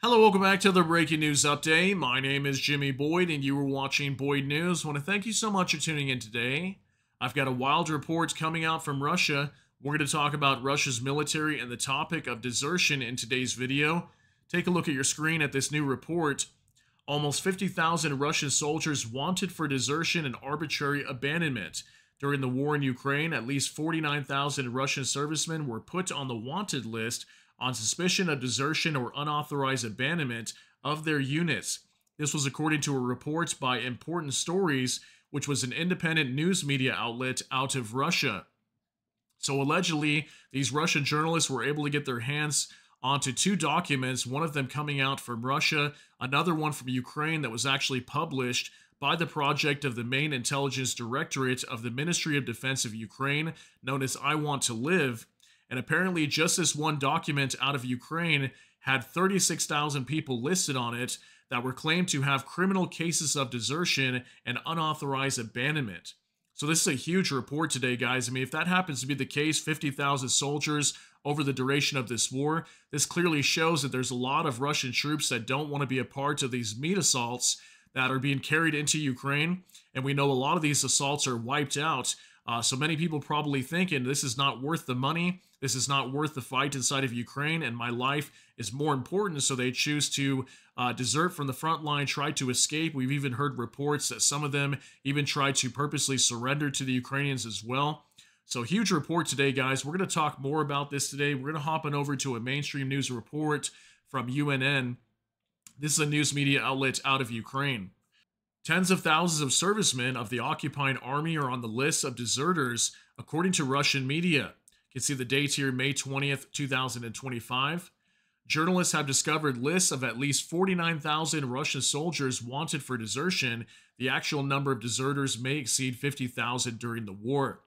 Hello, welcome back to the Breaking News Update. My name is Jimmy Boyd, and you are watching Boyd News. I want to thank you so much for tuning in today. I've got a wild report coming out from Russia. We're going to talk about Russia's military and the topic of desertion in today's video. Take a look at your screen at this new report. Almost 50,000 Russian soldiers wanted for desertion and arbitrary abandonment. During the war in Ukraine, at least 49,000 Russian servicemen were put on the wanted list on suspicion of desertion or unauthorized abandonment of their units. This was according to a report by Important Stories, which was an independent news media outlet out of Russia. So allegedly, these Russian journalists were able to get their hands onto two documents, one of them coming out from Russia, another one from Ukraine that was actually published by the project of the main intelligence directorate of the Ministry of Defense of Ukraine, known as I Want to Live. And apparently just this one document out of Ukraine had 36,000 people listed on it that were claimed to have criminal cases of desertion and unauthorized abandonment. So this is a huge report today, guys. I mean, if that happens to be the case, 50,000 soldiers over the duration of this war, this clearly shows that there's a lot of Russian troops that don't want to be a part of these meat assaults that are being carried into Ukraine. And we know a lot of these assaults are wiped out. So many people probably thinking this is not worth the money. This is not worth the fight inside of Ukraine, and my life is more important. So they choose to desert from the front line, try to escape. We've even heard reports that some of them even tried to purposely surrender to the Ukrainians as well. So huge report today, guys. We're going to talk more about this today. We're going to hop on over to a mainstream news report from UNN. This is a news media outlet out of Ukraine. Tens of thousands of servicemen of the occupying army are on the list of deserters, according to Russian media. You can see the date here, May 20th, 2025. Journalists have discovered lists of at least 49,000 Russian soldiers wanted for desertion. The actual number of deserters may exceed 50,000 during the war.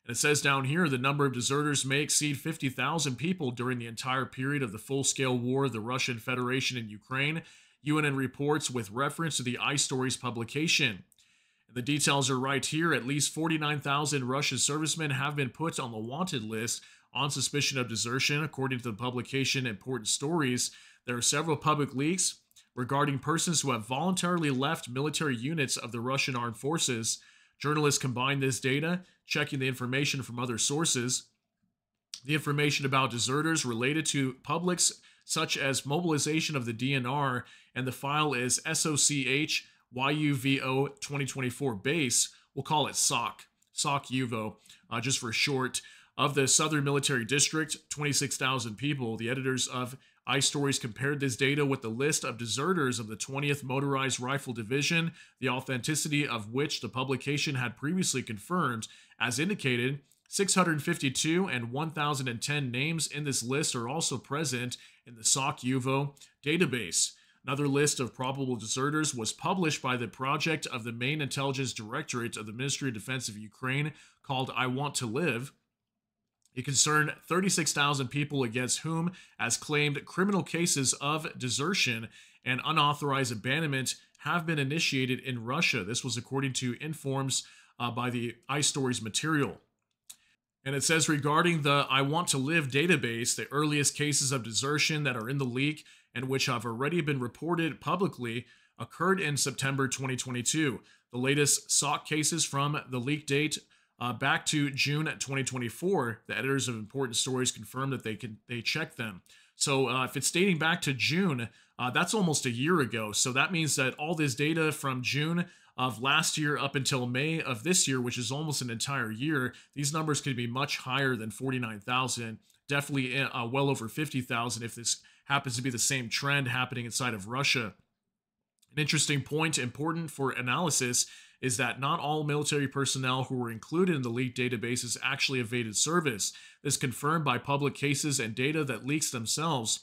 And it says down here, the number of deserters may exceed 50,000 people during the entire period of the full-scale war of the Russian Federation in Ukraine. UNN reports with reference to the iStories publication. The details are right here. At least 49,000 Russian servicemen have been put on the wanted list on suspicion of desertion, according to the publication Important Stories. There are several public leaks regarding persons who have voluntarily left military units of the Russian armed forces. Journalists combine this data, checking the information from other sources. The information about deserters related to publics such as mobilization of the DNR, and the file is SOCH YUVO 2024 base. We'll call it SOC UVO, just for short. Of the Southern Military District, 26,000 people. The editors of iStories compared this data with the list of deserters of the 20th Motorized Rifle Division, the authenticity of which the publication had previously confirmed. As indicated, 652 and 1,010 names in this list are also present in the SOC UVO database. Another list of probable deserters was published by the project of the main intelligence directorate of the Ministry of Defense of Ukraine called I Want to Live. It concerned 36,000 people against whom, as claimed, criminal cases of desertion and unauthorized abandonment have been initiated in Russia. This was according to informs by the iStories material. And it says regarding the I Want to Live database, the earliest cases of desertion that are in the leak and which have already been reported publicly occurred in September 2022. The latest SOC cases from the leak date back to June 2024. The editors of Important Stories confirmed that they checked them. So if it's dating back to June, that's almost a year ago. So that means that all this data from June of last year up until May of this year, which is almost an entire year, these numbers could be much higher than 49,000, definitely well over 50,000 if this happens to be the same trend happening inside of Russia. An interesting point, important for analysis, is that not all military personnel who were included in the leaked databases actually evaded service. This confirmed by public cases and data that leaks themselves.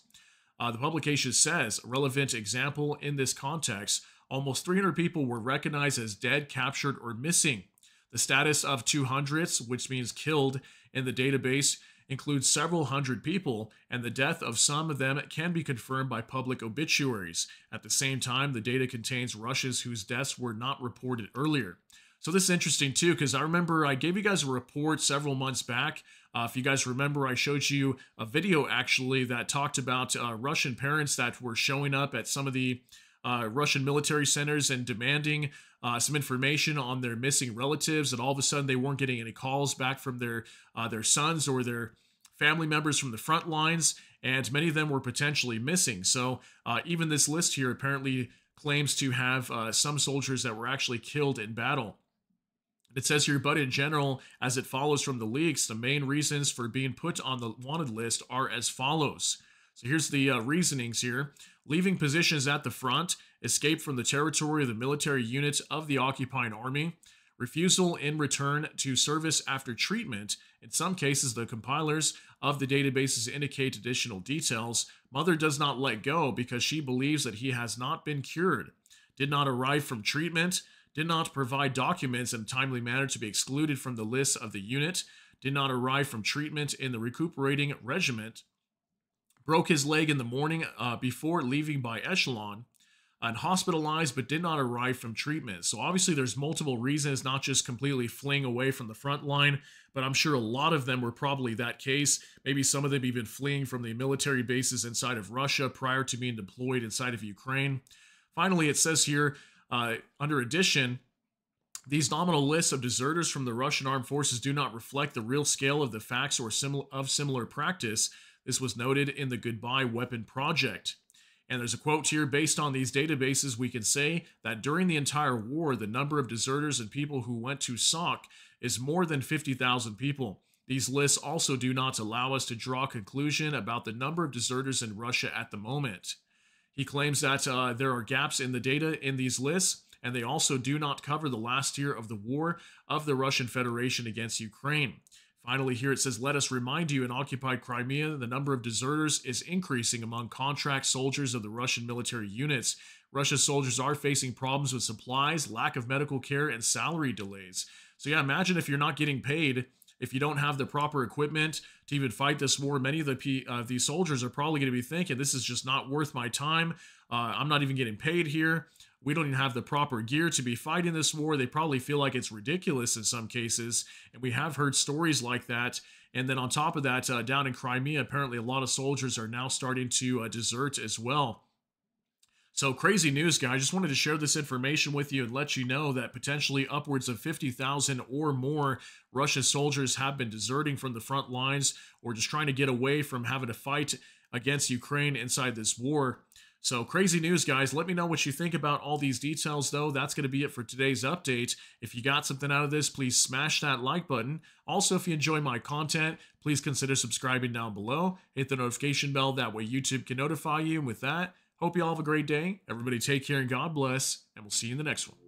The publication says, a relevant example in this context, almost 300 people were recognized as dead, captured, or missing. The status of 200s, which means killed, in the database includes several hundred people, and the death of some of them can be confirmed by public obituaries. At the same time, the data contains Russians whose deaths were not reported earlier. So this is interesting too, because I remember I gave you guys a report several months back If you guys remember, I showed you a video actually that talked about Russian parents that were showing up at some of the Russian military centers and demanding some information on their missing relatives, and all of a sudden they weren't getting any calls back from their sons or their family members from the front lines, and many of them were potentially missing. So even this list here apparently claims to have some soldiers that were actually killed in battle. It says here, but in general, as it follows from the leaks, the main reasons for being put on the wanted list are as follows. So here's the reasonings here. Leaving positions at the front, escape from the territory of the military units of the occupying army, refusal in return to service after treatment. In some cases, the compilers of the databases indicate additional details. Mother does not let go because she believes that he has not been cured, did not arrive from treatment, did not provide documents in a timely manner to be excluded from the list of the unit, did not arrive from treatment in the recuperating regiment, broke his leg in the morning before leaving by echelon, and hospitalized but did not arrive from treatment. So obviously there's multiple reasons, not just completely fleeing away from the front line, but I'm sure a lot of them were probably that case. Maybe some of them even fleeing from the military bases inside of Russia prior to being deployed inside of Ukraine. Finally, it says here, under addition, these nominal lists of deserters from the Russian armed forces do not reflect the real scale of the facts or similar practice. This was noted in the Goodbye Weapon Project. And there's a quote here, based on these databases, we can say that during the entire war, the number of deserters and people who went to SOC is more than 50,000 people. These lists also do not allow us to draw a conclusion about the number of deserters in Russia at the moment. He claims that there are gaps in the data in these lists, and they also do not cover the last year of the war of the Russian Federation against Ukraine. Finally, here it says, let us remind you, in occupied Crimea, the number of deserters is increasing among contract soldiers of the Russian military units. Russia's soldiers are facing problems with supplies, lack of medical care, and salary delays. So yeah, imagine if you're not getting paid, if you don't have the proper equipment to even fight this war. Many of these soldiers are probably going to be thinking, this is just not worth my time. I'm not even getting paid here. We don't even have the proper gear to be fighting this war. They probably feel like it's ridiculous in some cases. And we have heard stories like that. And then on top of that, down in Crimea, apparently a lot of soldiers are now starting to desert as well. So crazy news, guys. Just wanted to share this information with you and let you know that potentially upwards of 50,000 or more Russian soldiers have been deserting from the front lines or just trying to get away from having to fight against Ukraine inside this war. So crazy news, guys. Let me know what you think about all these details, though. That's going to be it for today's update. If you got something out of this, please smash that like button. Also, if you enjoy my content, please consider subscribing down below. Hit the notification bell. That way YouTube can notify you. And with that, hope you all have a great day. Everybody take care and God bless. And we'll see you in the next one.